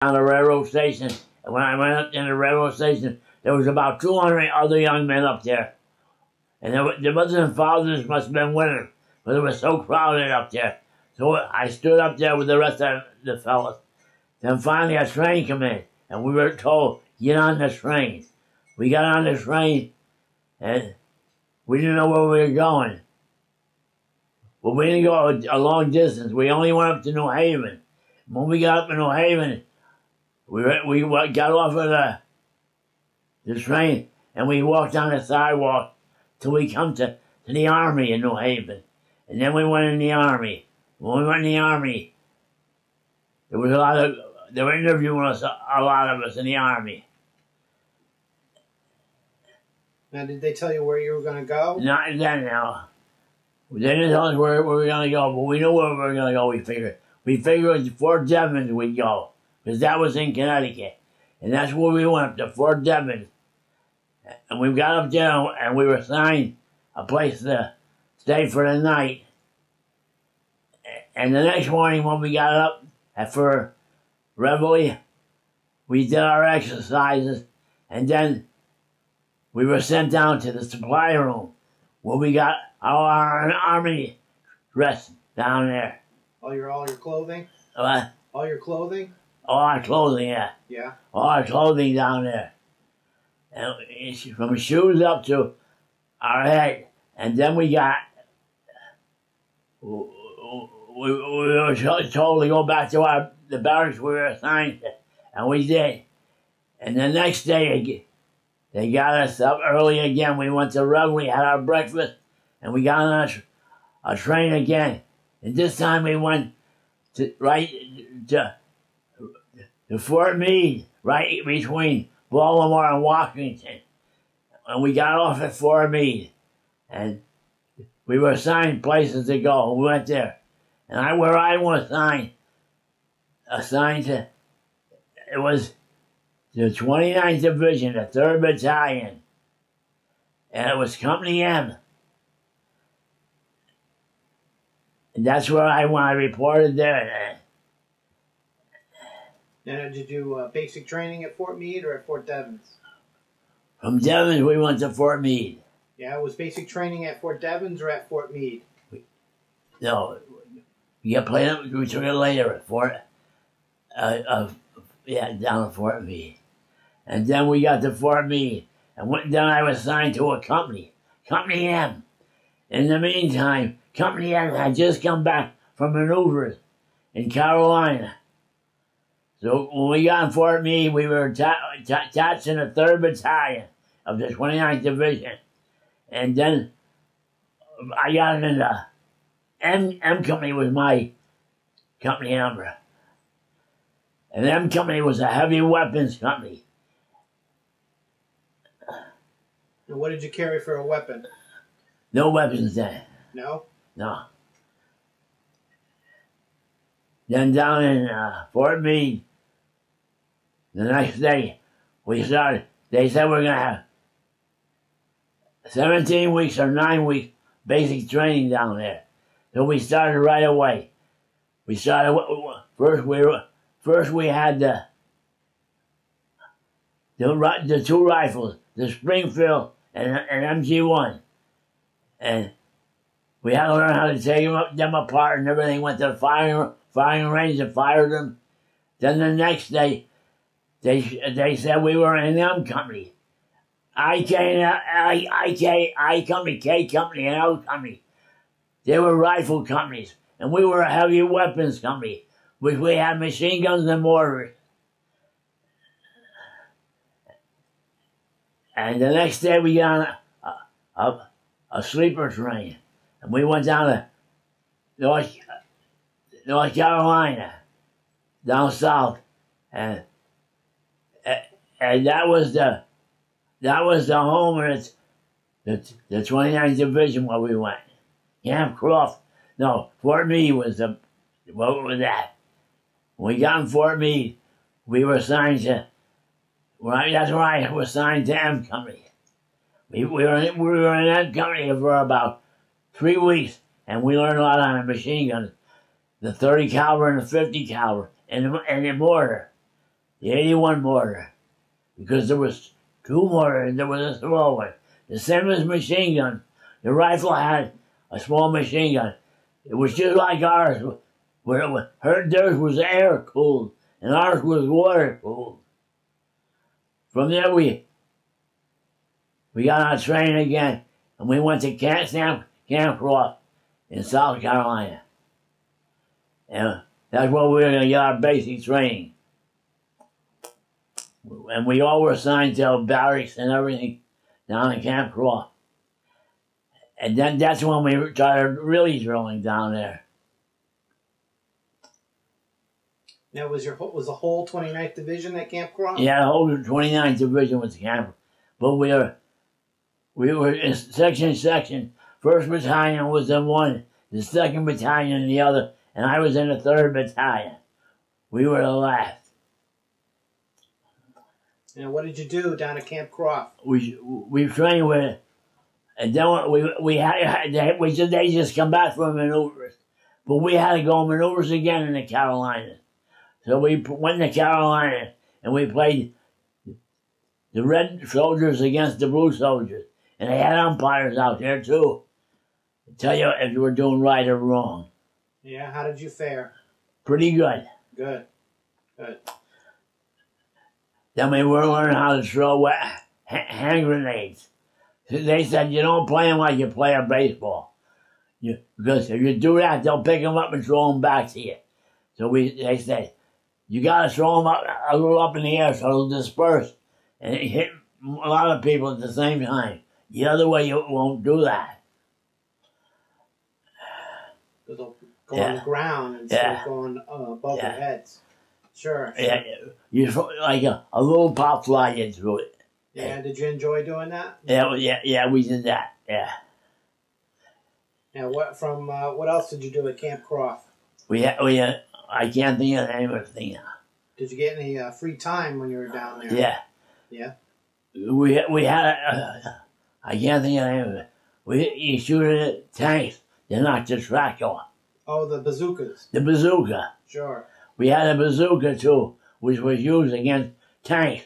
on the railroad station. And when I went up in the railroad station, there was about 200 other young men up there. And their mothers and fathers must have been with them, but it was so crowded up there. So I stood up there with the rest of the fellas. Then finally a train came in, and we were told, get on the train. We got on the train, and we didn't know where we were going. But we didn't go a long distance. We only went up to New Haven. When we got up in New Haven, we got off of the train, and we walked on the sidewalk till we come to the Army in New Haven. And then we went in the Army. When we went in the Army, there was they were interviewing us, a lot of us in the Army. Now, did they tell you where you were going to go? Not then, no. They didn't tell us where we were going to go, but we knew where we were going to go, we figured. We figured Fort Devens we'd go, because that was in Connecticut. And that's where we went, up to Fort Devens. And we got up there, and we were assigned a place to stay for the night. And the next morning when we got up for reveille, we did our exercises, and then we were sent down to the supply room where we got our Army dress down there. All your clothing? What? All your clothing? All our clothing, yeah. Yeah. All our clothing down there. And from shoes up to our head. And then we got... We were told to go back to the barracks we were assigned to, and we did. And the next day, they got us up early again. We went to Rev, we had our breakfast, and we got on a train again. And this time we went to Fort Meade, right between Baltimore and Washington. And we got off at Fort Meade, and we were assigned places to go. We went there. And where I was assigned to, it was the 29th Division, the 3rd Battalion. And it was Company M. And that's where I reported there. Now, did you do basic training at Fort Meade or at Fort Devens? From Devens, we went to Fort Meade. Yeah, was basic training at Fort Devens or at Fort Meade? No. We took it later at down at Fort Meade. And then we got to Fort Meade. And then I was assigned to a company, Company M. In the meantime, Company M had just come back from maneuvers in Carolina. So when we got in Fort Meade, we were attached in the 3rd Battalion of the 29th Division. And then I got in the M Company was my company number. And M Company was a heavy weapons company. And what did you carry for a weapon? No weapons then. No? No. Then down in Fort Meade, the next day, we started. They said we're going to have 17 weeks or 9 weeks basic training down there. So we started right away. We started first. We had the 2 rifles, the Springfield and MG1, and we had to learn how to take them apart and everything. Went to the firing range and fired them. Then the next day, they said we were in M Company, I Company, K Company, and L Company. They were rifle companies, and we were a heavy weapons company, which we had machine guns and mortars. And the next day we got on a sleeper train, and we went down to North Carolina, down south, and that was the home of the 29th Division where we went. Camp Croft. No, Fort Meade was what was that? When we got in Fort Meade, we were assigned to, that's right, we were assigned to M Company. We were in M Company for about 3 weeks, and we learned a lot on the machine guns, the 30 caliber and the 50 caliber, and the mortar. the 81 mortar, because there was two mortars. There was a small one, the same as machine gun. The rifle had a small machine gun. It was just like ours, where theirs was air cooled and ours was water cooled. From there we got on a train again, and we went to Camp Croft in South Carolina. And that's where we were going to get our basic training. And we all were assigned to barracks and everything down in Camp Croft. And then that's when we started really drilling down there. Now, was the whole 29th Division at Camp Croft? Yeah, the whole 29th Division was camp. But we were in section. First battalion was in one, the second battalion in the other, and I was in the third battalion. We were the last. And what did you do down at Camp Croft? We trained with it, and then they just come back from maneuvers, but we had to go maneuvers again in the Carolinas. So we went to Carolina and we played the red soldiers against the blue soldiers, and they had umpires out there too to tell you if you were doing right or wrong. Yeah, how did you fare? Pretty good. Good. Then we were learning how to throw hand grenades. They said you don't play them like you play a baseball, because if you do that, they'll pick them up and throw them back to you. So they said you got to throw them up a little up in the air so they'll disperse and hit a lot of people at the same time. The other way you won't do that. They'll go on the ground instead of going above their heads. Sure. Yeah, you like a little pop fly in through it. Yeah, did you enjoy doing that? Yeah, we did that. Yeah. Now, what else did you do at Camp Croft? I can't think of the name of the thing now. Did you get any free time when you were down there? Yeah. Yeah. We had I can't think of the name of it. You shoot it at tanks to knock the track off. Oh, the bazookas. The bazooka. Sure. We had a bazooka too, which was used against tanks.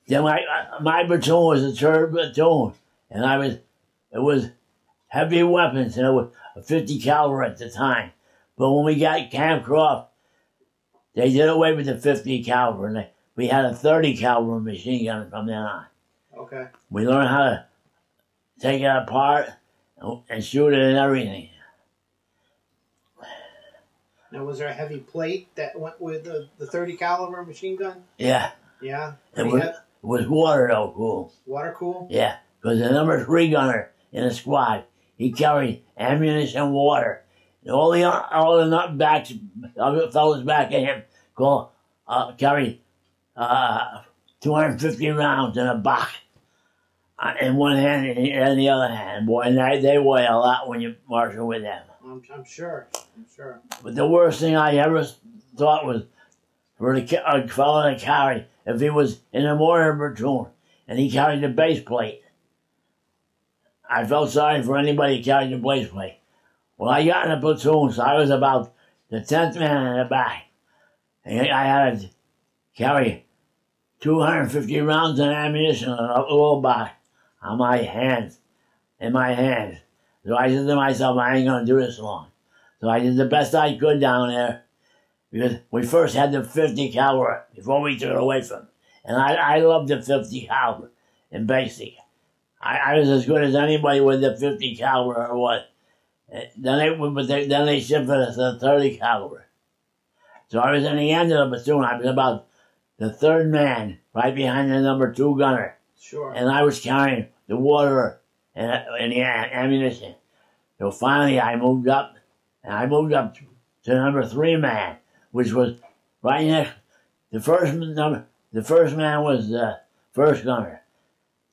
Then my platoon was the third platoon, and it was heavy weapons, and it was a 50 caliber at the time. But when we got Camp Croft, they did away with the 50 caliber, and we had a 30 caliber machine gun from then on. Okay. We learned how to take it apart and shoot it and everything. Now, was there a heavy plate that went with the 30 caliber machine gun? Yeah. Yeah? It was water though cool. Water cool? Yeah, because the number 3 gunner in the squad, he carried ammunition, water. And all the fellas back at him carried 250 rounds in a box in one hand and the other hand. Boy, and they weigh a lot when you marshal with them. I'm sure. But the worst thing I ever thought was for a fellow to carry, if he was in a mortar platoon and he carried the base plate. I felt sorry for anybody who carried the base plate. Well, I got in a platoon, so I was about the 10th man in the back. And I had to carry 250 rounds of ammunition in a little box in my hands. So I said to myself, I ain't going to do this long. So I did the best I could down there, because we first had the 50 caliber before we took it away from them. And I loved the 50 caliber in basic. I was as good as anybody with the 50 caliber or what. Then they shifted us to the 30 caliber. So I was in the end of the platoon. I was about the third man, right behind the number 2 gunner. Sure. And I was carrying the water and the ammunition. So finally I moved up, and I moved up to number 3 man, which was right next. The first man was the first gunner,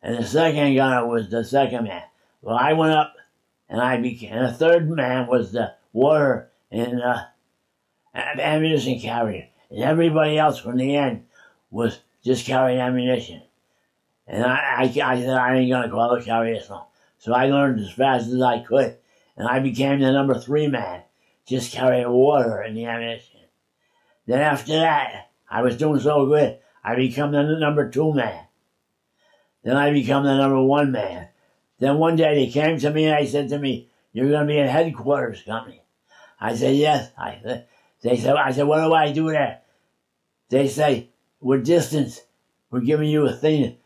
and the second gunner was the second man. Well, I went up, and the third man was the water and ammunition carrier, and everybody else from the end was just carrying ammunition. And I said, I ain't gonna go out carry this long. So I learned as fast as I could, and I became the number 3 man. just carrying water and the ammunition. Then after that, I was doing so good, I become the number 2 man. Then I become the number 1 man. Then one day they came to me and they said to me, "You're going to be in headquarters company." I said, "Yes." I said, "What do I do there?" They say, "We're distance. We're giving you a thing,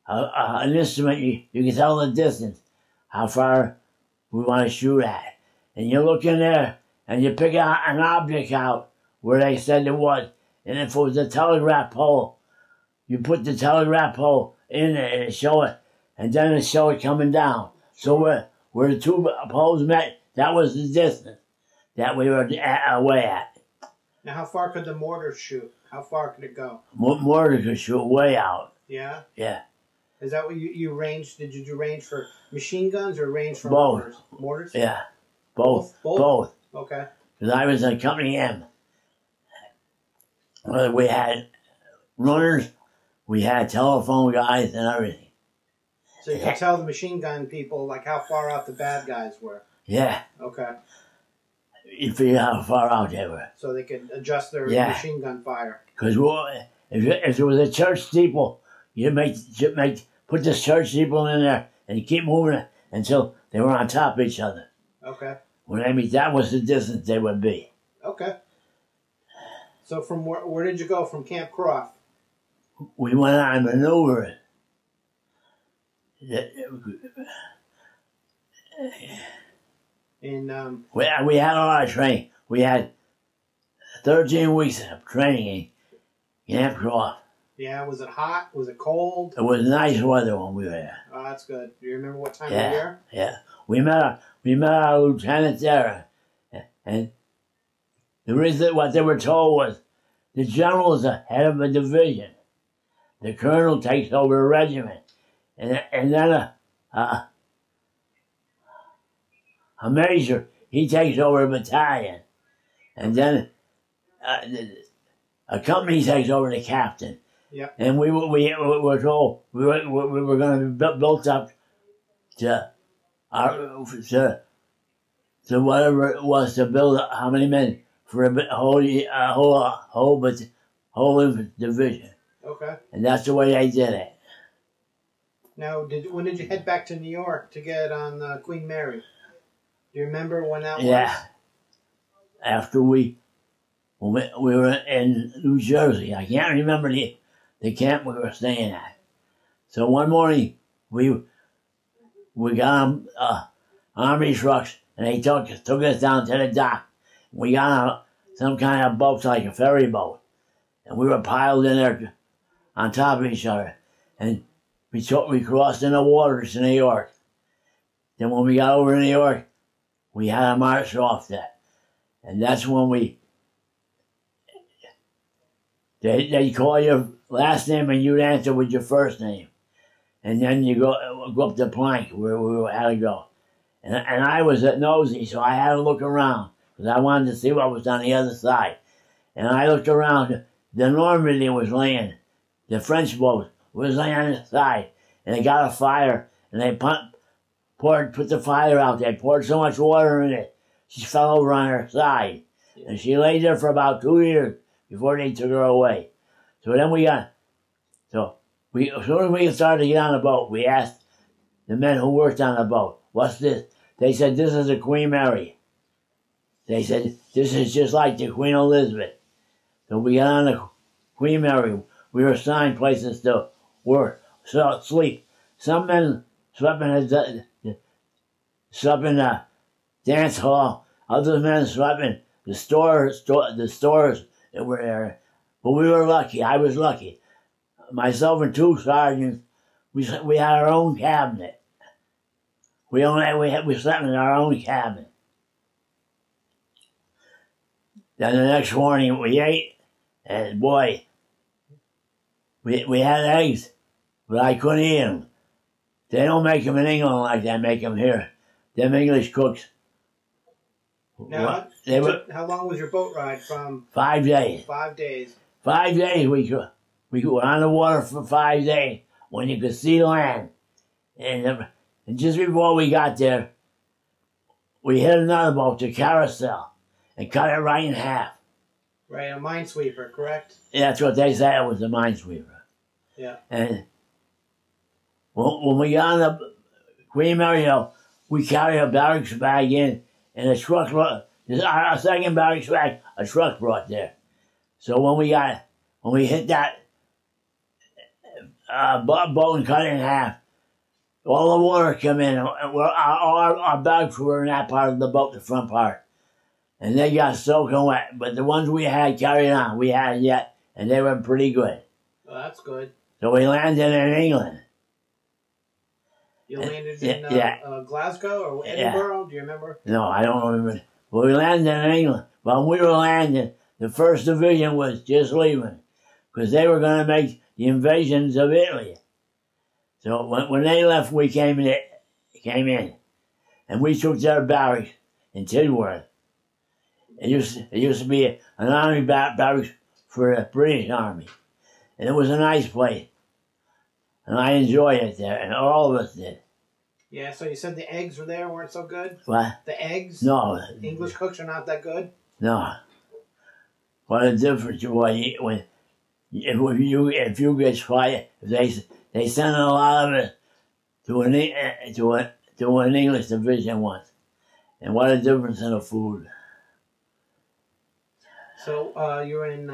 an instrument. You can tell the distance, how far we want to shoot at." And you look in there and you pick out an object out where they said it was. And if it was a telegraph pole, you put the telegraph pole in there and show it, and then it show it coming down. So where the 2 poles met, that was the distance that we were away at. Now, how far could the mortar shoot? How far could it go? Mortar could shoot way out. Yeah? Yeah. Is that what you ranged? Did you do range for machine guns or range for both. mortars? Mortars? Yeah. Both. Okay. Because I was in Company M. We had runners, we had telephone guys and everything. So you could tell the machine gun people like how far out the bad guys were. Yeah. Okay. You figure how far out they were. So they could adjust their machine gun fire. Because if it was a church steeple, you put this church steeple in there and you keep moving it until they were on top of each other. Okay. That was the distance they would be. Okay. So from where did you go from Camp Croft? We went on maneuvering. We had a lot of training. We had 13 weeks of training in Camp Croft. Yeah, was it hot? Was it cold? It was nice weather when we were there. Oh, that's good. Do you remember what time of year? Yeah. We met our lieutenant there, and the reason what they were told was the general is the head of a division. The colonel takes over a regiment, and then a major, he takes over a battalion, and then a company takes over the captain. Yeah. And we were told we were going to be built up to whatever it was to build how many men for a whole division. Okay. And that's the way they did it. Now, when did you head back to New York to get on Queen Mary? Do you remember when that was? Yeah. After we were in New Jersey. I can't remember the camp we were staying at. So one morning, we got on army trucks, and they took us down to the dock. We got on some kind of boat, like a ferry boat. And we were piled in there on top of each other. And we crossed in the waters to New York. Then when we got over to New York, we had to march off there. And that's when they call your last name and you'd answer with your first name. And then you go up the plank where we had to go. And I was nosy, so I had to look around because I wanted to see what was on the other side. And I looked around. The Normandy was laying. The French boat was laying on the side. And they got a fire. And they put the fire out. They poured so much water in it, she fell over on her side. And she lay there for about 2 years before they took her away. So then as soon as we started to get on the boat, we asked the men who worked on the boat, "What's this?" They said, "This is the Queen Mary." They said, "This is just like the Queen Elizabeth." So we got on the Queen Mary. We were assigned places to work, sleep. Some men slept in the dance hall. Other men slept in the stores that were there. But we were lucky. I was lucky. Myself and 2 sergeants, we had our own cabinet. We slept in our own cabinet. Then the next morning we ate, and boy, we had eggs, but I couldn't eat them. They don't make them in England like they make them here. Them English cooks. Now, how long was your boat ride from? 5 days. 5 days. 5 days we were on the water for 5 days when you could see land. And just before we got there, we hit another boat, the Carousel. and cut it right in half. Right, a minesweeper, correct? Yeah, that's what they said, it was a minesweeper. Yeah. And when we got on the Queen Mary Hill, we carried a barracks bag in, and a truck, our second barracks bag, a truck brought there. So when we hit that boat and cut it in half, all the water came in, and our bags were in that part of the boat, the front part. And they got soaking wet, but the ones we had carried on, we had yet, and they were pretty good. Well, that's good. So we landed in England. You landed in Glasgow or Edinburgh? Yeah. Do you remember? No, I don't remember. Well, we landed in England. When we were landing, the 1st Division was just leaving because they were going to make the invasions of Italy. So when they left, we came in, and we took their barracks in Tidworth. It used to be an army barracks for the British Army, and it was a nice place, and I enjoyed it there, and all of us did. Yeah, so you said the eggs were there weren't so good? What? The eggs? No. English cooks are not that good? No. What a difference when if you get quiet, they send a lot of it to an English division once, and what a difference in the food. So you were in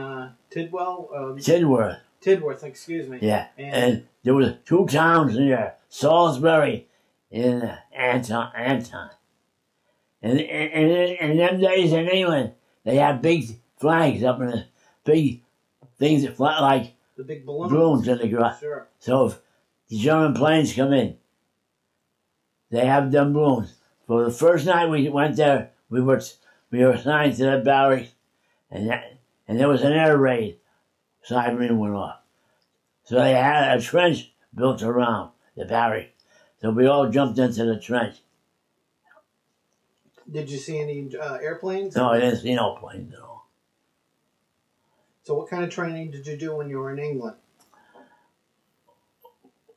Tidwell? Tidworth. Tidworth, excuse me. Yeah, and there was 2 towns near Salisbury and Anton. And in them days in England, they had big flags up in the big things that fly like the big balloons in the ground. Sure. So if the German planes come in, they have them balloons. For the first night we went there, we were assigned to the barracks, and there was an air raid. Siren went off. So they had a trench built around the barracks. So we all jumped into the trench. Did you see any airplanes? No, I didn't see no planes at all. So what kind of training did you do when you were in England?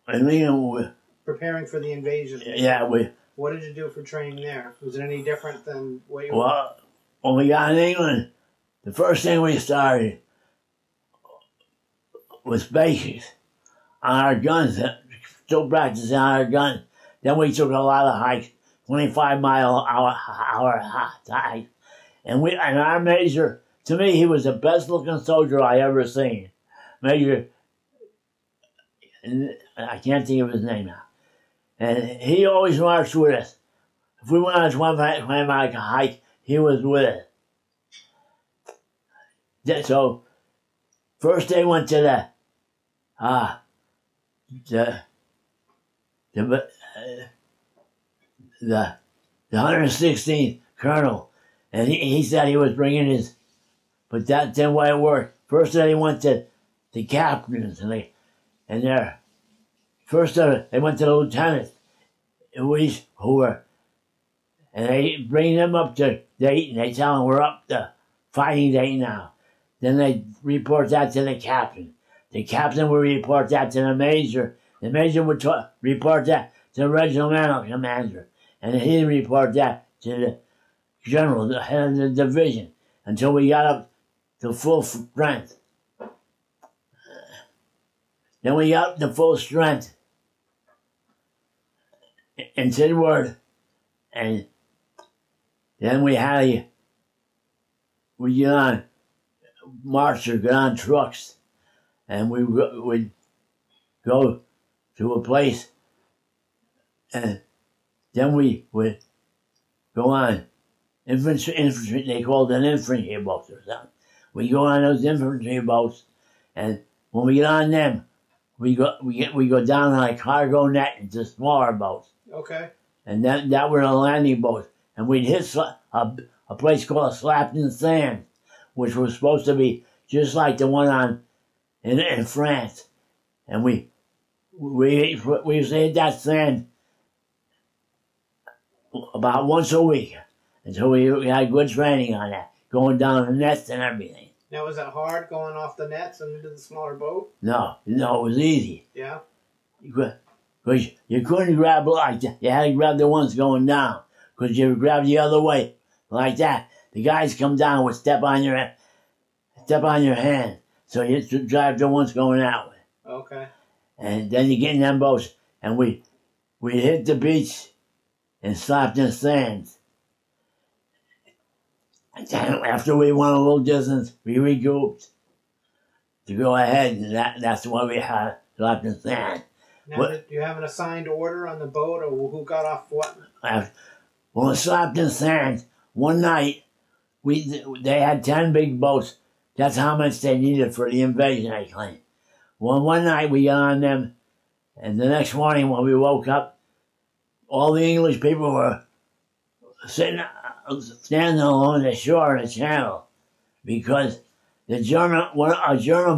In England, preparing for the invasion. Yeah, What did you do for training there? Was it any different than what you? Well, when we got in England, the first thing we started was basics on our guns. Still practicing on our guns. Then we took a lot of hikes, 25-mile-hour hikes, and our major. To me, he was the best-looking soldier I ever seen. Major, I can't think of his name now. And he always marched with us. If we went on a 25-mile hike, he was with us. So, first they went to the 116th Colonel, and he said he was bringing his, but that didn't quite work. First they went to the captains, and they went to the lieutenants, and they bring them up to Dayton. They tell them we're up to fighting Dayton now. Then they report that to the captain. The captain would report that to the major. The major would report that to the regimental commander. And he'd report that to the general, the head of the division, until we got up to full strength. Then we got up to full strength in Tidworth, and then we get on marchers, get on trucks, and we would go to a place, and then we would go on infantry, they called it infantry boats or something. We go on those infantry boats, and when we get on them, we go down on a cargo net into smaller boats. Okay. And that were the landing boats, and we'd hit a place called Slapton Sand, which was supposed to be just like the one in France, and we used to hit that sand about once a week until we had good training on that, going down the nets and everything. Now, was that hard going off the nets and into the smaller boat? No, it was easy. Yeah. Because you couldn't grab like that. You had to grab the ones going down. Because you grab the other way like that, the guys come down would step on your hand, so you drive the ones going that way. Okay. And then you get in them boats, and we hit the beach and slapped in sands. And then after we went a little distance, we regrouped to go ahead, and that's what we had, slapped in sand. Now, do you have an assigned order on the boat, or who got off what? Well, we slapped in sand. One night, they had 10 big boats. That's how much they needed for the invasion, I claim. Well, one night we got on them, and the next morning when we woke up, all the English people were standing along the shore of the channel because a German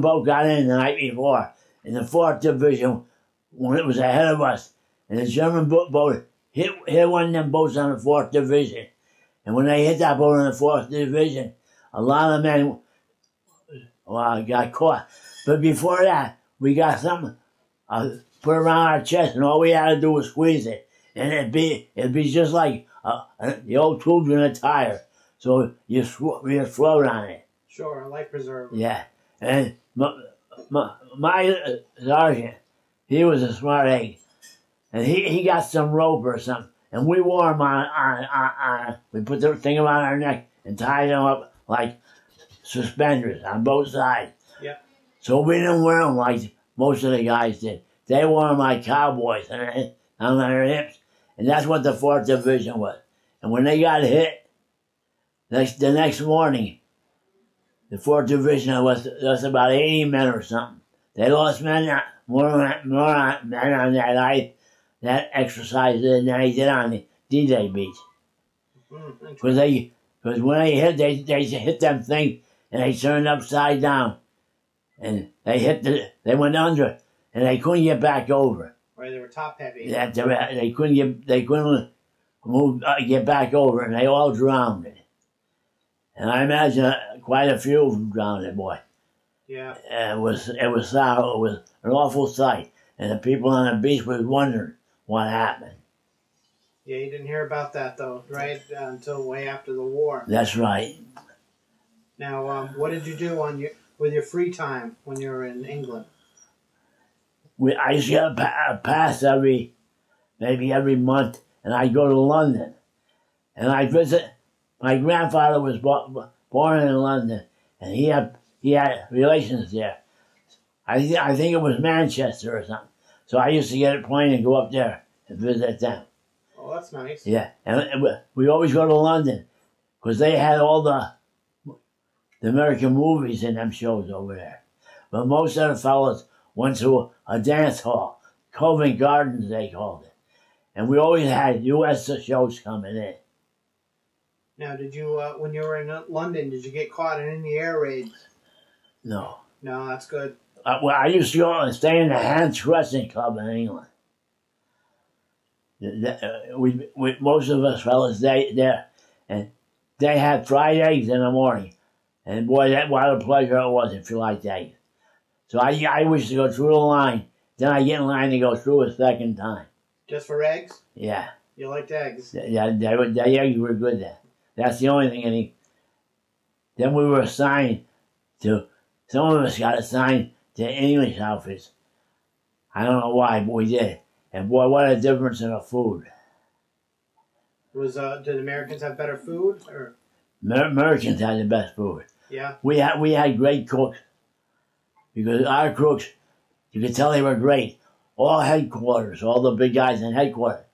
boat got in the night before in the 4th Division when it was ahead of us. And the German boat hit one of them boats on the 4th Division. And when they hit that boat in the 4th Division, a lot of men got caught. But before that, we got something put around our chest, and all we had to do was squeeze it. And it'd be just like the old tubes in a tire. So you float on it. Sure, a life preserver. Yeah. And my sergeant, he was a smart egg. And he got some rope or something. And we wore them on we put the thing around our neck and tied them up like suspenders on both sides. Yeah. So we didn't wear them like most of the guys did. They wore them like cowboys on their hips. And that's what the 4th Division was. And when they got hit, the next morning, the 4th Division was about 80 men or something. They lost more men on that exercise than they did on the D-Day beach. Because when they hit, they hit them things and they turned upside down, and they went under, and they couldn't get back over. Right, they were top heavy. They couldn't move, get back over, and they all drowned. And I imagine quite a few of them drowned, boy. Yeah. It was sorrow. It was an awful sight, and the people on the beach was wondering what happened. Yeah, you didn't hear about that though, right? Until way after the war. That's right. Now, what did you do with your free time when you were in England? I used to get a pass maybe every month, and I'd go to London, and I'd visit. My grandfather was born in London, and he had relations there. I think it was Manchester or something. So I used to get a plane and go up there and visit them. Oh, that's nice. Yeah, and we always go to London because they had all the American movies in them shows over there. But most of the fellas went to a dance hall, Covent Gardens they called it. And we always had U.S. shows coming in. Now, did you, when you were in London, did you get caught in any air raids? No. No, that's good. Well, I used to go and stay in the Hans Crescent Club in England. Most of us fellas there, and they had fried eggs in the morning. And boy, what a pleasure it was if you liked eggs. So I wish to go through the line. Then I get in line to go through a second time. Just for eggs? Yeah. You liked eggs? Yeah, the eggs were good then. That's the only thing. Then we were assigned to, some of us got assigned to English outfits. I don't know why, but we did. And boy, what a difference in the food. Did Americans have better food? Or? Americans had the best food. Yeah. We had great cooks. Because our cooks, you could tell they were great. All headquarters, all the big guys in headquarters,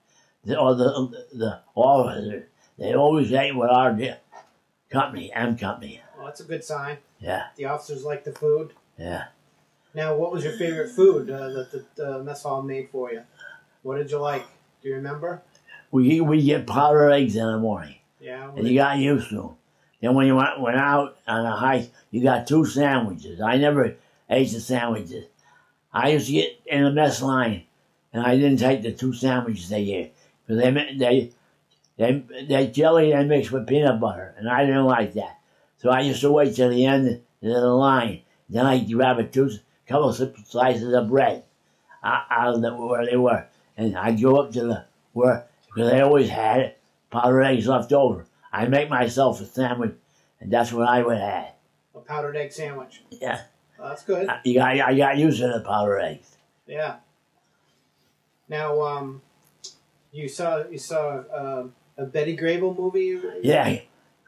all the officers, they always ate with our company, M Company. Well, that's a good sign. Yeah. The officers liked the food. Yeah. Now, what was your favorite food that the mess hall made for you? What did you like? Do you remember? We get powdered eggs in the morning. Yeah. And you got used to them. Then when you went out on a hike, you got 2 sandwiches. I never ate the sandwiches. I used to get in the mess line, and I didn't take the 2 sandwiches they gave. Because they jelly they mixed with peanut butter, and I didn't like that. So I used to wait till the end of the line. Then I'd grab a couple of slices of bread out of where they were. And I'd go up to because they always had powdered eggs left over. I'd make myself a sandwich, and that's what I would have. A powdered egg sandwich. Yeah. Oh, that's good. I got used to the powdered eggs. Yeah. Now, you saw a Betty Grable movie? Yeah.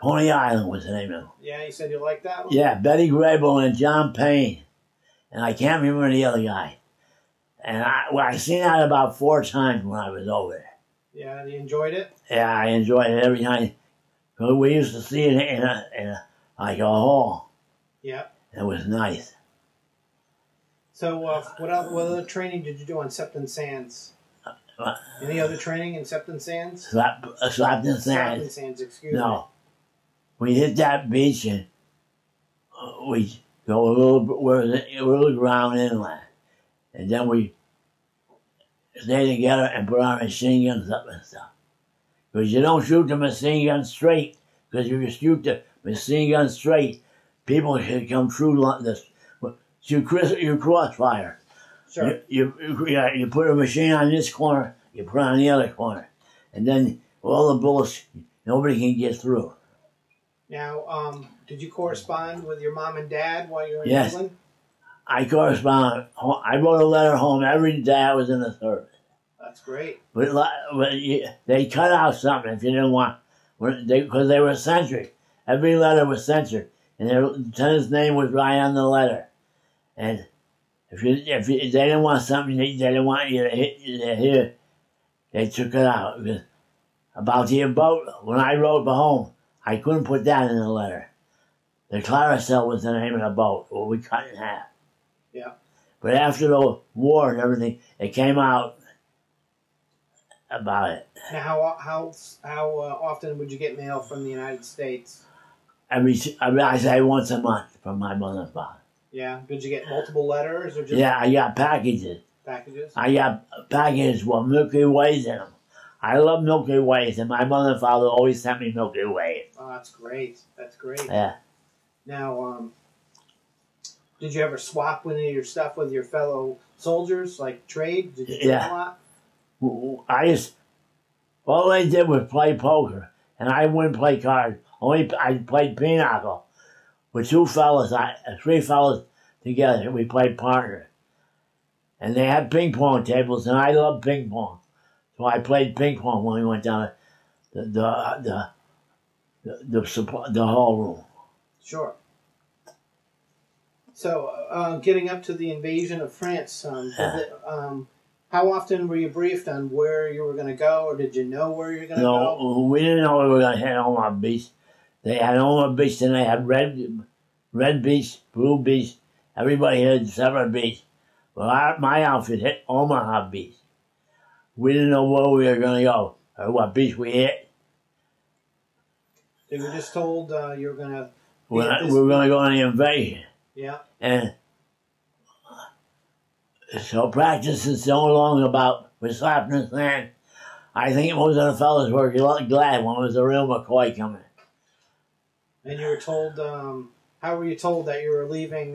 Coney Island was the name of it. Yeah, you said you liked that one? Yeah, Betty Grable and John Payne. And I can't remember the other guy. And I seen that about 4 times when I was over there. Yeah, you enjoyed it? Yeah, I enjoyed it every time. Cause we used to see it in like a hall. Yeah. It was nice. So, what other training did you do on Septon Sands? Any other training in Septon Sands? Slapped in sand. Septon Sands, excuse me. No. We hit that beach and we go a little ground inland. And then we stay together and put our machine guns up and stuff. Because you don't shoot the machine gun straight. Because if you shoot the machine gun straight, people can come through this. You crossfire. Sure. You put a machine on this corner, you put it on the other corner. And then all the bullets, nobody can get through. Now, did you correspond with your mom and dad while you were in Yes. England? I corresponded. I wrote a letter home every day I was in the service. That's great. But they cut out something if you didn't want, because they were censored. Every letter was censored, and their lieutenant's name was right on the letter. And if they didn't want something, they didn't want you to hear, they took it out. Because about the boat, when I wrote home, I couldn't put that in the letter. The Claricel was the name of the boat, well, we cut in half. Yeah. But after the war and everything, it came out about it. Now, how often would you get mail from the United States? I say once a month from my mother and father. Yeah. Did you get multiple letters or just Yeah, I got packages. packages? I got packages with Milky Ways in them. I love Milky Ways, and my mother and father always sent me Milky Ways. Oh, that's great. That's great. Yeah. Now, did you ever swap any of your stuff with your fellow soldiers, like trade? Did you trade a lot? All they did was play poker, and I wouldn't play cards. I played pinochle with 3 fellas together. We played partner, and they had ping pong tables, and I loved ping pong, so I played ping pong when we went down the hall room. Sure. So, getting up to the invasion of France, how often were you briefed on where you were going to go, or did you know where you were going to go? No, we didn't know we were going to hit Omaha Beach. They had Omaha Beach, and they had red beach, blue beach. Everybody had separate beach. Well, my outfit hit Omaha Beach. We didn't know where we were going to go or what beach we hit. They were just told you were going to... We were going to go on the invasion. Yeah. And so practice is so long about with slapping his hand. I think most of the fellas were glad when it was a real McCoy coming. And you were told, how were you told that you were leaving,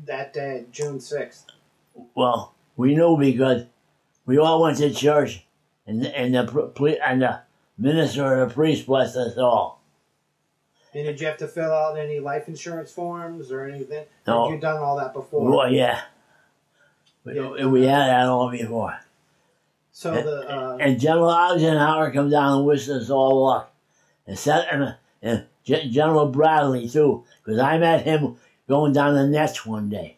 that day, June 6th? Well, we knew because we all went to church, and the minister or the priest blessed us all. And did you have to fill out any life insurance forms or anything? No. Had you done all that before? Well, yeah. We had that all before. So and General Eisenhower come down and wished us all luck. And General Bradley, too, because I met him going down the nets one day,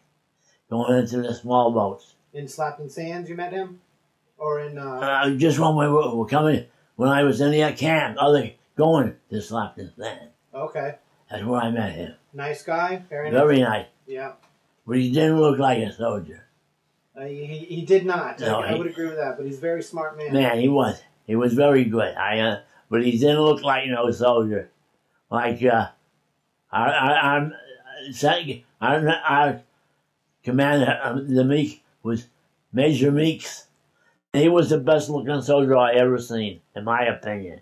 going into the small boats. In Slapton Sands, you met him? Or in... just when we were coming, when I was in the camp, going to Slapton Sands. Okay. That's where I met him. Nice guy? Very nice? Very nice. Yeah. But he didn't look like a soldier. He did not. No, I would agree with that, but he's a very smart man. Man, he was. He was very good. But he didn't look like no soldier. Like, our commander, the Meek, was Major Meeks. He was the best looking soldier I ever seen, in my opinion.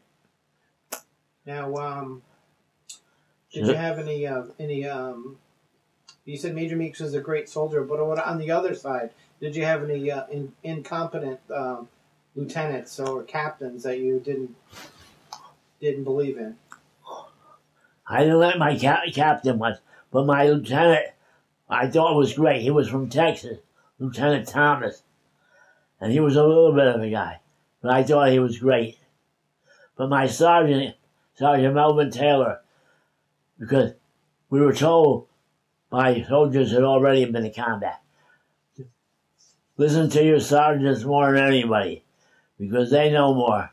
Now, did you have any, you said Major Meeks was a great soldier, but on the other side, did you have any incompetent lieutenants or captains that you didn't believe in? I didn't like my captain much, but my lieutenant, I thought was great. He was from Texas, Lieutenant Thomas, and he was a little bit of a guy, but I thought he was great. But my sergeant, Sergeant Melvin Taylor, because we were told by soldiers that had already been in combat, listen to your sergeants more than anybody, because they know more.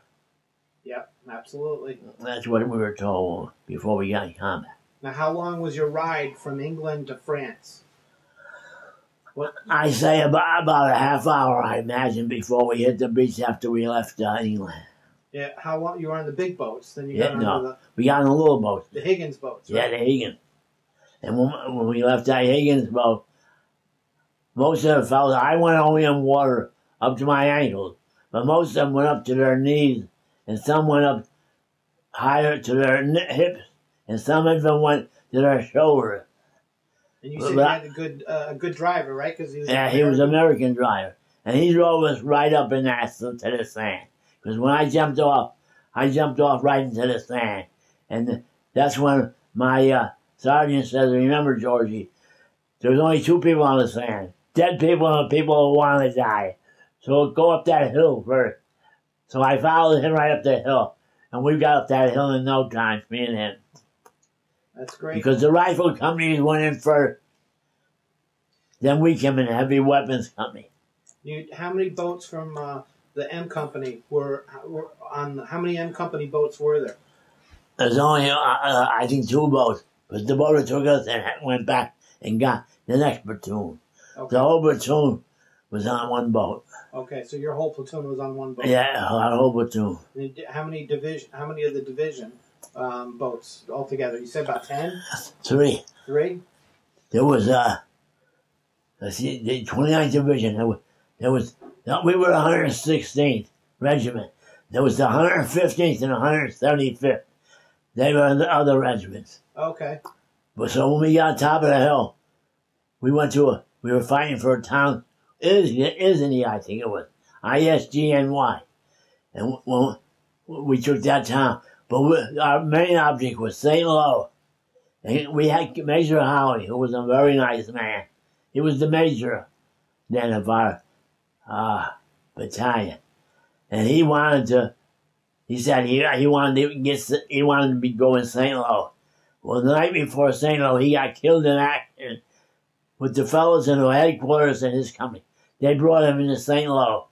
Yep, absolutely. That's what we were told before we got in combat. Now, how long was your ride from England to France? What? I say about a half hour, I imagine, before we hit the beach after we left England. Yeah, how long? You were on the big boats, then you got on we got on the little boats. The Higgins boats, right? Yeah, the Higgins. And when we left that Higgins boat, most of the fellas, I went only in water up to my ankles, but most of them went up to their knees, and some went up higher to their hips, and some of them went to their shoulders. And you said you had a good driver, right? Cause he was he was an American driver, and he drove us right up in that to the sand. Because when I jumped off right into the sand, and that's when my sergeant says, "Remember, Georgie, there's only two people on the sand: dead people and the people who want to die. So go up that hill first." So I followed him right up the hill, and we got up that hill in no time, me and him. That's great. Because the rifle companies went in first. Then we came in, the heavy weapons company. How many boats from the M Company were on? How many M Company boats were there? There's only, I think, 2 boats. Because the boat that took us and went back and got the next platoon. Okay. The whole platoon was on one boat. Okay, so your whole platoon was on one boat. Yeah, our whole platoon. How many of the division boats altogether? You said about 10? 3. 3? There was let's see, the 29th Division. We were the 116th Regiment. There was the 115th and the 175th. They were the other regiments. Okay. But so when we got on top of the hill, we were fighting for a town, Isny, I think it was, ISGNY. And when we took that town, but our main object was St. Lo. And we had Major Howley, who was a very nice man. He was the major then of our battalion. And he said he wanted to be going St. Lo. Well, the night before St. Lo, he got killed in action with the fellows in the headquarters in his company. They brought him into St. Lo.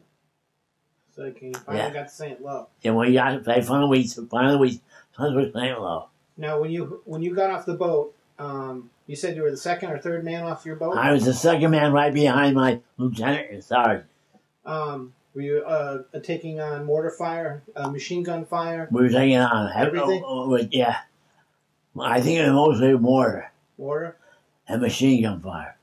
So he finally got to St. Lo. And they finally went St. Lo. Now, when you got off the boat, you said you were the second or third man off your boat? I was the second man right behind my lieutenant and sergeant. Were you taking on mortar fire, machine gun fire? We were taking on everything? Yeah. I think it was mostly mortar. Mortar? And machine gun fire.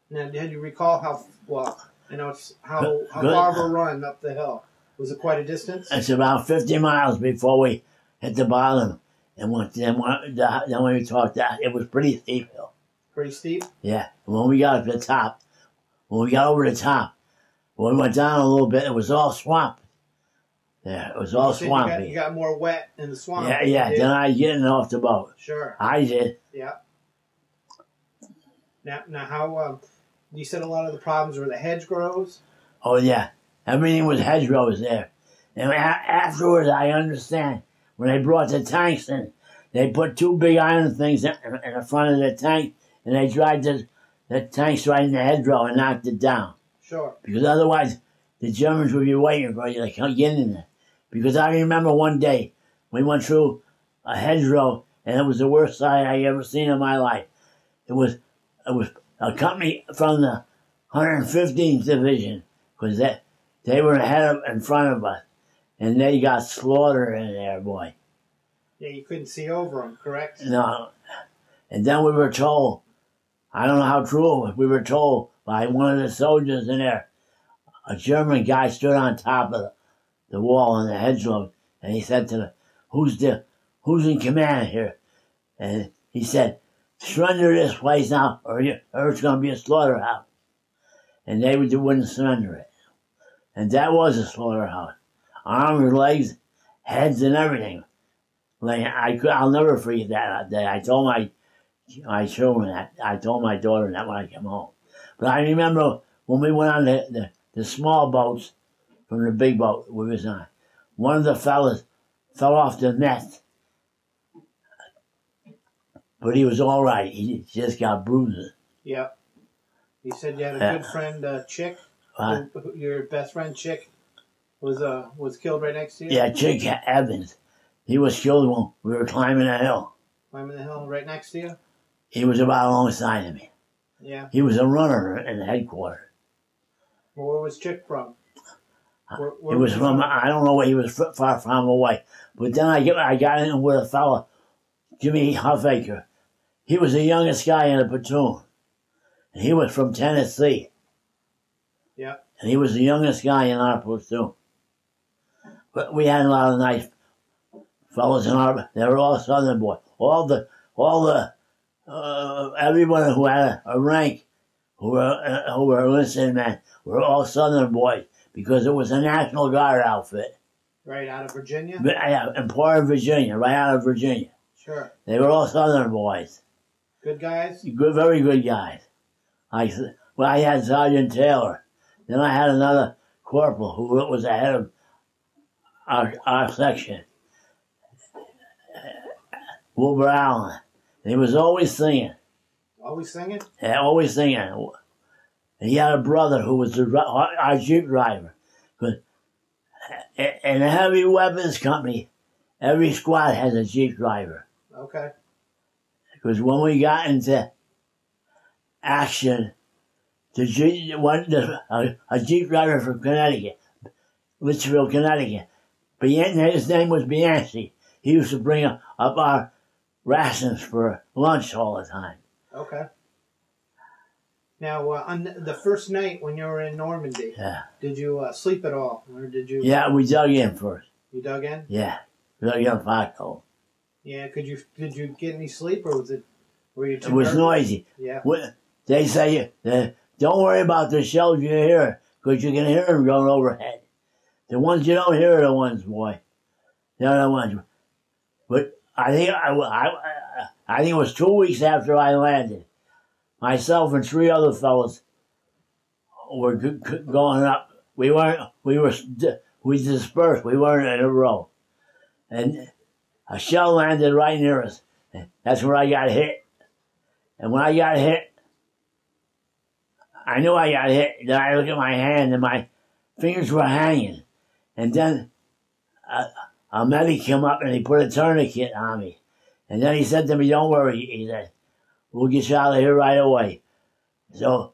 Now, did you recall how far of a run up the hill? Was it quite a distance? It's about 50 miles before we hit the bottom. And then when we talked that, it was pretty steep hill. Pretty steep? Yeah. And when we got up to the top, when we went down a little bit, it was all swamp. Yeah, it was all swampy. You got more wet in the swamp. Yeah. Then I getting off the boat. Sure. I did. Yeah. Now how, you said a lot of the problems were the hedgerows? Oh, yeah. Everything was hedgerows there. And afterwards, I understand, when they brought the tanks in, they put 2 big iron things in the front of the tank, and they drive the tanks right in the hedgerow and knocked it down. Sure. Because otherwise, the Germans would be waiting for you to get in there. Because I remember one day, we went through a hedgerow, and it was the worst sight I ever seen in my life. It was a company from the 115th Division, because they were in front of us, and they got slaughtered in there, boy. Yeah, you couldn't see over them, correct? No. And then we were told, I don't know how true it was, we were told by one of the soldiers in there, a German guy stood on top of the wall in the hedgerow, and he said to them, who's in command here? And he said, surrender this place now, or it's going to be a slaughterhouse. And they wouldn't surrender it. And that was a slaughterhouse. Arms, legs, heads, and everything. Like I'll never forget that day. I told my children that. I told my daughter that when I came home. But I remember when we went on the small boats from the big boat we was on. One of the fellas fell off the net, but he was all right. He just got bruises. Yeah. You said you had a good friend, Chick. Your best friend, Chick, was killed right next to you. Yeah, Chick Evans. He was killed when we were climbing a hill. Climbing the hill right next to you? He was about alongside of me. Yeah. He was a runner in the headquarters. Well, where was Chick from? He was from, I don't know where he was far from away. But then I got in with a fella, Jimmy Huffaker. He was the youngest guy in the platoon. And he was from Tennessee. Yeah. And he was the youngest guy in our platoon. But we had a lot of nice fellas in our, they were all Southern boys. Everyone who had a rank, who were enlisted men, were all Southern boys because it was a National Guard outfit. Right out of Virginia? Yeah, in Port, Virginia, right out of Virginia. Sure. They were all Southern boys. Good guys? Good, very good guys. I had Sergeant Taylor. Then I had another corporal who was the head of our section. Wilbur Allen. And he was always singing. Always singing? Yeah, always singing. And he had a brother who was our Jeep driver. But in a heavy weapons company, every squad has a Jeep driver. Okay. Because when we got into action, a Jeep driver from Connecticut, Litchfield, Connecticut, his name was Bianchi. He used to bring up our rations for lunch all the time. Okay. Now, on the first night when you were in Normandy, did you sleep at all, or did you? Yeah, we dug in first. You dug in? Yeah, we dug in foxhole. Yeah, did you get any sleep, or were you too It was nervous? noisy. Yeah. They say, don't worry about the shells you hear, because you can hear them going overhead. The ones you don't hear are the ones, boy. They're the ones. But I think it was 2 weeks after I landed. Myself and 3 other fellows were going up. We dispersed. We weren't in a row. And a shell landed right near us. That's where I got hit. And when I got hit, I knew I got hit. Then I looked at my hand and my fingers were hanging. And then a medic came up and he put a tourniquet on me. And then he said to me, don't worry. He said, we'll get you out of here right away. So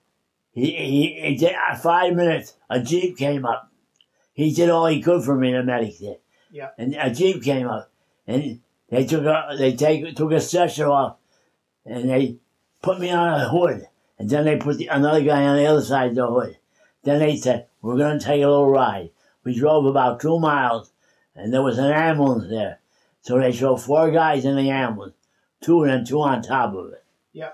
he did 5 minutes. A Jeep came up. He did all he could for me, the medic did. Yeah. And a Jeep came up. And they took a stretcher off. And they put me on a hood. And then they put another guy on the other side of the hood. Then they said, we're going to take a little ride. We drove about 2 miles. And there was an ambulance there. So they showed 4 guys in the ambulance. 2 and then 2 on top of it. Yeah.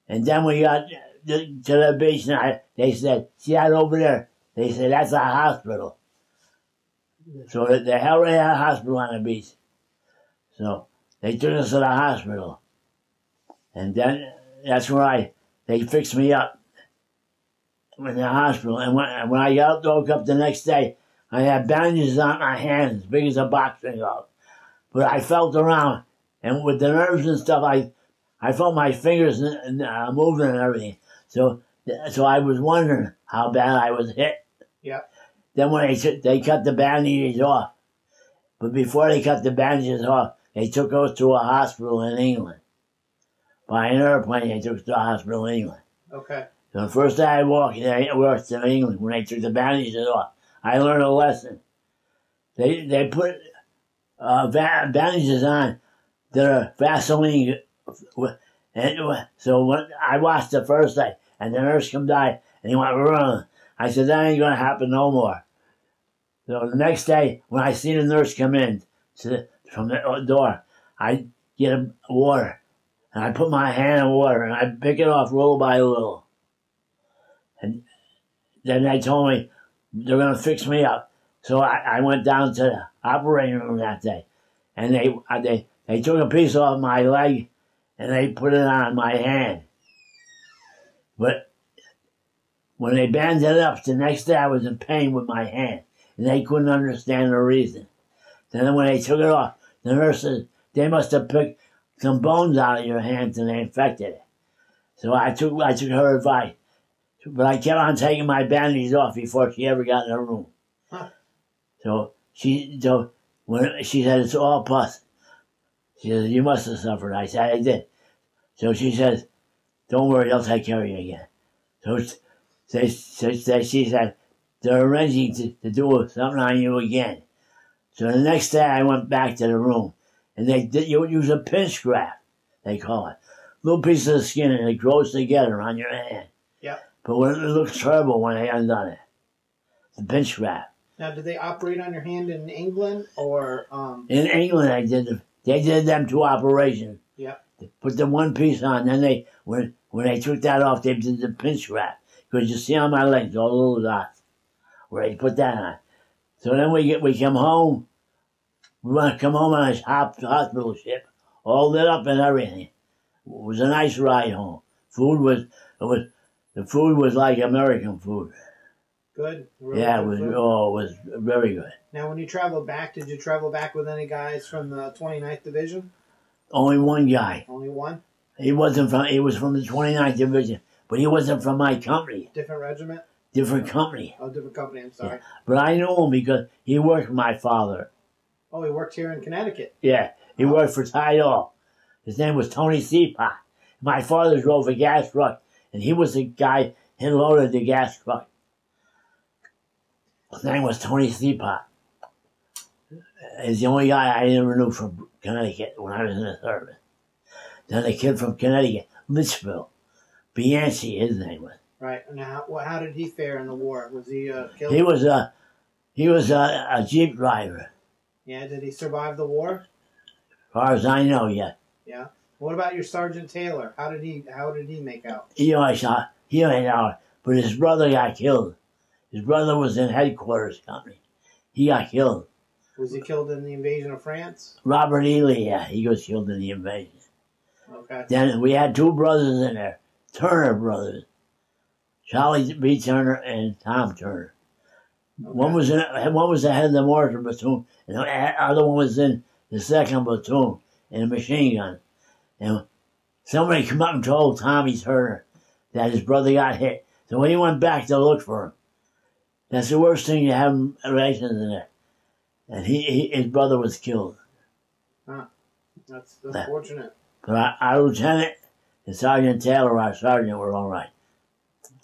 And then we got to the beach and they said, see that over there? They said, that's a hospital. So they already had a hospital on the beach. So they took us to the hospital. And then that's where they fixed me up in the hospital. And when I woke up the next day, I had bandages on my hands as big as a boxing glove. But I felt around, and with the nerves and stuff, I felt my fingers moving and everything. So I was wondering how bad I was hit. Yeah. Then when they cut the bandages off, but before they cut the bandages off, they took us to a hospital in England. By an airplane, they took us to a hospital in England. Okay. So the first day I worked in England, when they took the bandages off, I learned a lesson. They put bandages on that are Vaseline. And so when I watched the first day, and the nurse come by, and he went, run. I said, that ain't going to happen no more. So the next day, when I see the nurse come in from the door, I get water, and I put my hand in water, and I pick it off little by little. And then they told me they're going to fix me up. So I went down to the operating room that day, and they took a piece off my leg and they put it on my hand. But when they banded it up, the next day I was in pain with my hand, and they couldn't understand the reason. Then when they took it off, the nurses, they must have picked some bones out of your hands and they infected it. So I took her advice. But I kept on taking my bandages off before she ever got in the room. Huh. So when she said, it's all pus. She said, you must have suffered. I said, I did. So she says, don't worry, they'll take care of you again. So she said, they're arranging to do something on you again. So the next day I went back to the room, and you use a pinch graft, they call it. Little piece of skin, and it grows together on your hand. Yeah. But it looks terrible when they undone it. The pinch graft. Now, did they operate on your hand in England or? In England, they did them 2 operations. Yeah. They put the one piece on, then when they took that off, they did the pinch graft. Because you see on my legs all the little dots where they put that on. So then we come home. We want to come home on a hospital ship, all lit up and everything. It was a nice ride home. The food was like American food. Good. Really yeah, good it was very good. Now, when you traveled back, did you travel back with any guys from the 29th Division? Only one guy. Only one? He was from the 29th Division, but he wasn't from my company. Different regiment? Different company. Oh, different company, I'm sorry. Yeah. But I knew him because he worked for my father. Oh, he worked here in Connecticut? Yeah, he worked for Tidal. His name was Tony Seapot. My father drove a gas truck, and he was the guy who loaded the gas truck. His name was Tony Seapot. He's the only guy I ever knew from Connecticut when I was in the service. Then a kid from Connecticut, Litchfield. Bianchi, his name was. Right. Now, how did he fare in the war? Was he killed? He was a Jeep driver. Yeah, did he survive the war? As far as I know, yeah. Yeah. What about your Sergeant Taylor? How did he make out? He went out, but his brother got killed. His brother was in headquarters company. He got killed. Was he killed in the invasion of France? Robert Ely, yeah, he was killed in the invasion. Okay. Then we had 2 brothers in there, Turner brothers, Charlie B. Turner and Tom Turner. Okay. One was the head of the mortar platoon, and the other one was in the 2nd platoon in a machine gun. And somebody came up and told Tommy Turner that his brother got hit. So when he went back to look for him, that's the worst thing you have relations in there. And his brother was killed. Huh. That's unfortunate. But our lieutenant and Sergeant Taylor, our sergeant, were all right.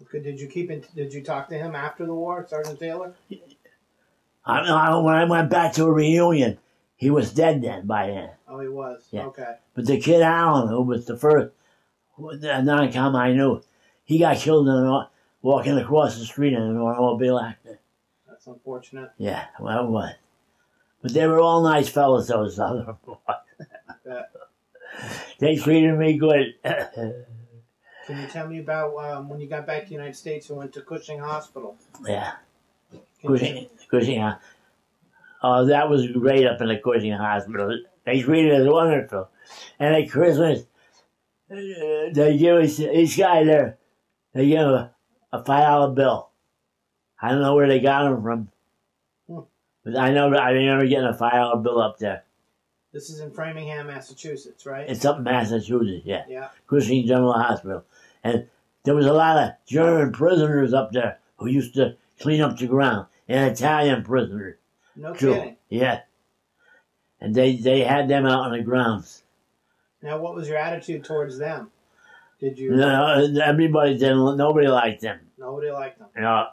Okay, did you talk to him after the war, Sergeant Taylor? When I went back to a reunion, he was dead by then. Oh, he was? Yeah. Okay. But the kid Allen, who was the first non-com I knew, he got killed walking across the street in an automobile accident. That's unfortunate. Yeah, well, it was. But they were all nice fellas, those other boys. They treated me good. Can you tell me about when you got back to the United States and went to Cushing Hospital? Yeah. Cushing. That was great up in the Cushing Hospital. They treated us wonderful. And at Christmas, they give us, each guy there, they give him a $5 bill. I don't know where they got them from. But I remember getting a $5 bill up there. This is in Framingham, Massachusetts, right? It's up in Massachusetts, yeah. Yeah. Cushing General Hospital. And there was a lot of German prisoners up there who used to clean up the ground. And Italian prisoners. No kidding. Yeah. And they had them out on the grounds. Now, what was your attitude towards them? Did you... No, nobody liked them. Nobody liked them? No.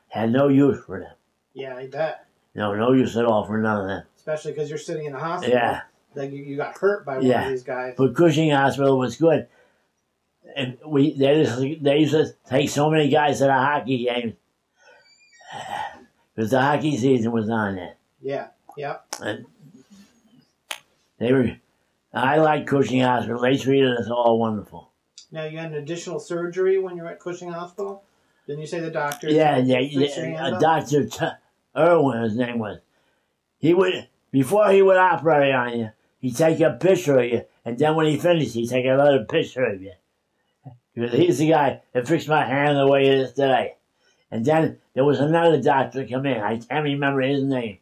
Had no use for them. Yeah, I bet. No use at all for none of them. Especially because you're sitting in the hospital. Yeah. Like you got hurt by one of these guys. But Cushing Hospital was good. And they used to take so many guys to the hockey games. Because the hockey season was on then. Yeah, yeah. And I liked Cushing Hospital. They treated us all wonderful. Now, you had an additional surgery when you were at Cushing Hospital? Didn't you say the doctor? Yeah, Dr. Irwin, his name was. Before he would operate on you, he'd take a picture of you, and then when he finished, he'd take another picture of you. Because he's the guy that fixed my hand the way it is today. And then there was another doctor come in. I can't remember his name.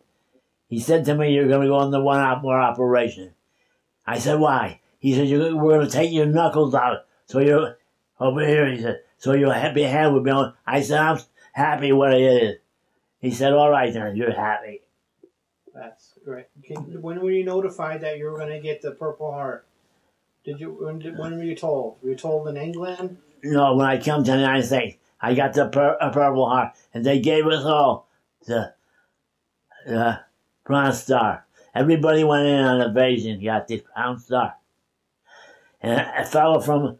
He said to me, "You're going to go on the more operation." I said, "Why?" He said, "We're going to take your knuckles out. So you're over here," he said, "so your happy hand will be on." I said, "I'm happy where it is." He said, "All right then, you're happy." That's great. When were you notified that you were going to get the Purple Heart? When were you told? Were you told in England? No, when I come to the United States, I got the Purple Heart, and they gave us all the Bronze Star. Everybody went in on invasion, got the Crown Star. And a fellow from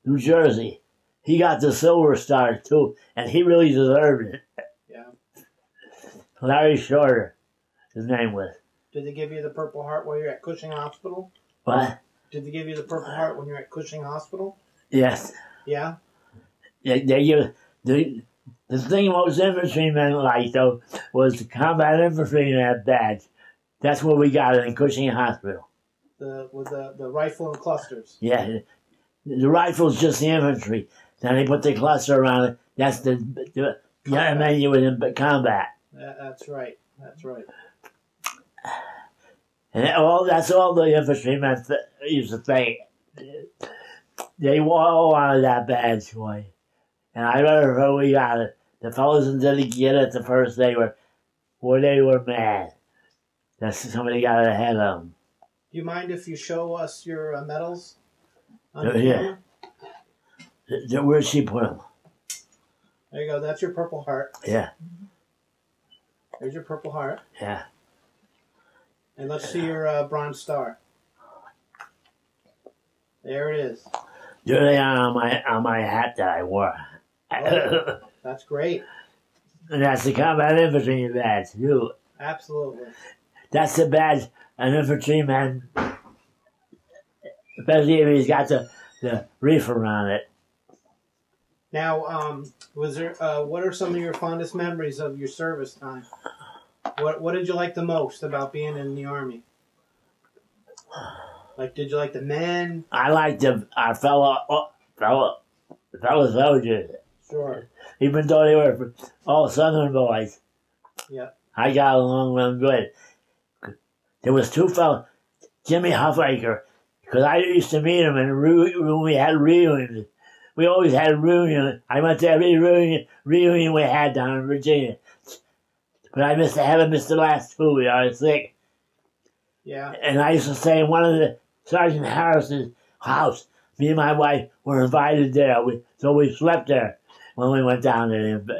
New Jersey, he got the Silver Star too, and he really deserved it. Yeah. Larry Shorter, his name was. Did they give you the Purple Heart while you're at Cushing Hospital? What? Did they give you the Purple Heart when you're at Cushing Hospital? Yes. Yeah? They give the thing most infantrymen liked, though, was the combat infantryman badge. That's what we got in Cushing Hospital. With the rifle and clusters. Yeah. The rifle's just the infantry. Then they put the cluster around it. That's the man you was in combat. That's right. That's right. And that's all the infantrymen used to think. They all wanted that badge, boy. And I remember we got it. The fellows that didn't get it the first day were mad that somebody got ahead of them. Do you mind if you show us your medals? Yeah. Where'd she put them? There you go. That's your Purple Heart. Yeah. There's your Purple Heart. Yeah. And let's see your Bronze Star. There it is. There they are on my hat that I wore. Oh, that's great. And that's the combat infantry badge too. Absolutely. That's the badge an infantryman, especially if he's got the reefer on it. Now, was there? What are some of your fondest memories of your service time? What did you like the most about being in the Army? Like, did you like the men? I liked our fellow soldiers. Sure. Even though they were all Southern boys. Yeah. I got along with them good. There was two fellows, Jimmy Huffaker, because I used to meet him when we had reunions. We always had reunions. I went to every reunion we had down in Virginia. But I haven't missed the last two. I was sick. Yeah. And I used to stay in one of the Sergeant Harris's house. Me and my wife were invited there. So we slept there when we went down there and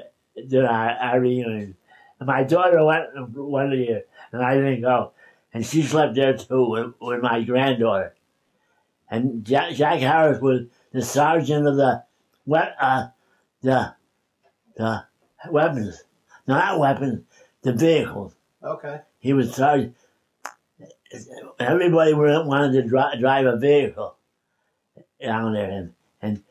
did our reunion. And my daughter went one year, and I didn't go. And she slept there too with my granddaughter. And Jack Harris was the sergeant of the weapons. No, not weapons, the vehicles. Okay. He was sergeant. Everybody wanted to drive a vehicle down there, and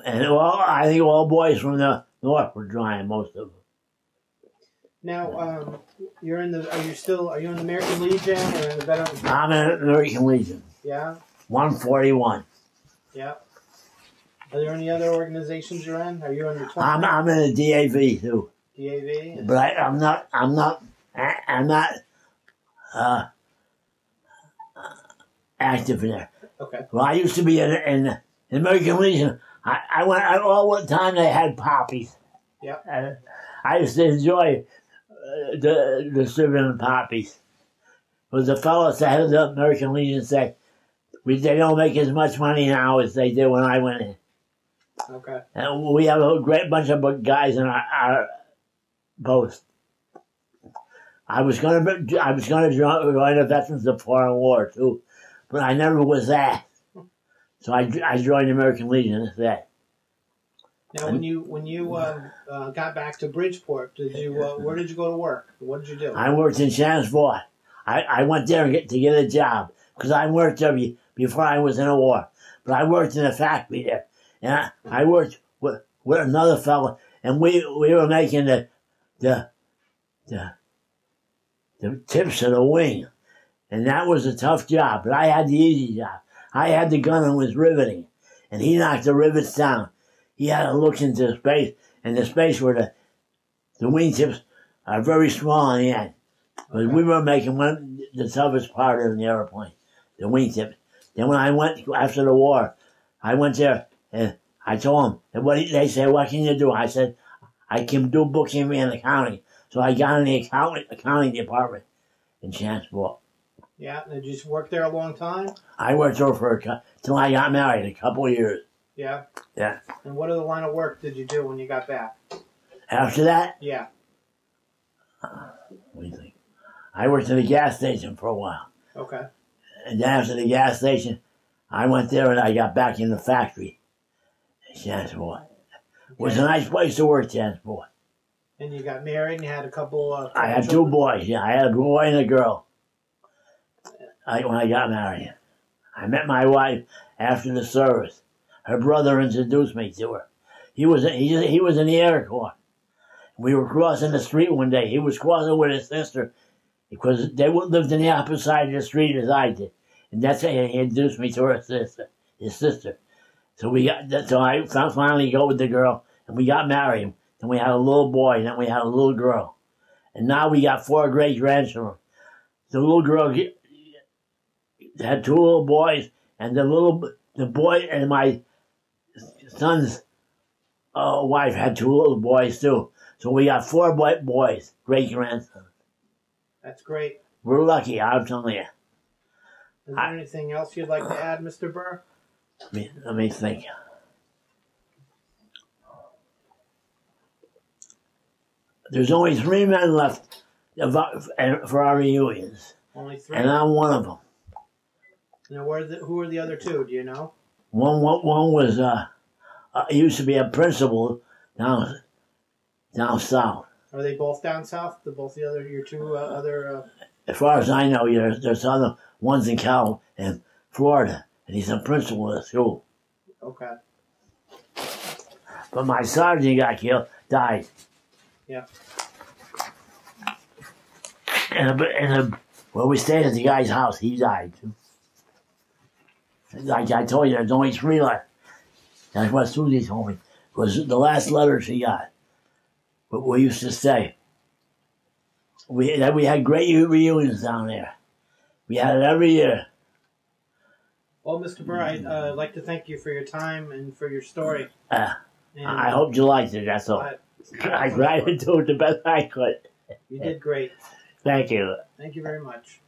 I think all boys from the north were driving, most of them. Now, you're in the. Are you in the American Legion or in the Veterans? I'm in the American Legion. Yeah. 141. Yeah. Are there any other organizations you're in? Are you in the 20? I'm in the DAV too. DAV. But I'm not active in there. Okay. Well, I used to be in the American Legion. I went all the time they had poppies. Yeah. I used to enjoy the serving poppies. But the fellows that had the American Legion said, they don't make as much money now as they did when I went in. Okay. And we have a great bunch of guys in our post. I was gonna join the Veterans of Foreign War too, but I never was asked. So I joined the American Legion instead. Now, when you got back to Bridgeport, where did you go to work? What did you do? I worked in Shansport. I went there to get a job because I worked there before I was in a war. But I worked in a factory there, and I worked with another fellow, and we were making the tips of the wing, And that was a tough job, but I had the easy job. I had the gun and was riveting, and he knocked the rivets down. He had to look into space, and the space where the wingtips are very small in the end. But we were making the toughest part of the airplane, the wingtips. Then when I went after the war, I went there and I told them, they said, what can you do? I said, I can do bookkeeping and accounting. So I got in the accounting department in transport. Yeah, did you work there a long time? I worked there till I got married, a couple of years. Yeah? Yeah. And what other line of work did you do when you got back? After that? Yeah. What do you think? I worked at a gas station for a while. Okay. And then after the gas station, I went there and I got back in the factory. Transport. It was a nice place to work, transport. And you got married and you had a couple of... I had two boys, yeah. I had a boy and a girl when I got married. I met my wife after the service. Her brother introduced me to her. He was in the Air Corps. We were crossing the street one day. He was crossing with his sister because they lived on the opposite side of the street as I did. And that's how he introduced me to his sister. So I finally go with the girl, and we got married. Then we had a little boy, and then we had a little girl. And now we got 4 great grandchildren. The little girl had 2 little boys, and the boy and my son's wife had 2 little boys too. So we got 4 boys, great grandsons. That's great. We're lucky, I'm telling you. Is there anything else you'd like to add, Mr. Burr? Let me think. There's only 3 men left for our reunions. Only 3? And I'm one of them. Now, who are the other 2? Do you know? One was, he used to be a principal down south. Are they both down south? Your 2 other... As far as I know, there's other ones in Florida, and he's a principal at school. Okay. But my sergeant died. Yeah. Well, we stayed at the guy's house. He died too. Like I told you, there's only 3 left. That's what Susie told me. Was the last letter she got. But we used to stay. We had great reunions down there. We had it every year. Well, Mr. Burr, I'd like to thank you for your time and for your story. I hope you liked it, that's all. I tried to do it the best I could. You did great. Thank you. Thank you very much.